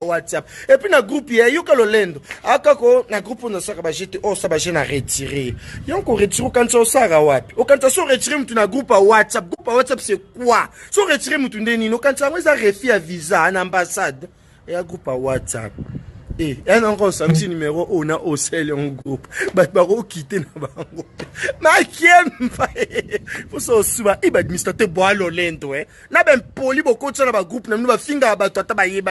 WhatsApp. Et puis na groupe ya yoka lolendo. Akako na groupe on saka ba jete o sa ba jena retirer. Yonko retire quand ça sara wapi. O quand ça retirer mutu na groupe WhatsApp. Groupe WhatsApp c'est quoi? So retirer mutu ndeni no quand ça moi ça refi à visa en ambassade. Et un groupe WhatsApp. Et un encore un petit numéro on a au sel en groupe. Bah baro quitter na bango. Ma kiem pa. Faut so suba. Iba administrateur bois lolendo Na ben poli boko tsana ba groupe na ba finga ba tota ba yeba.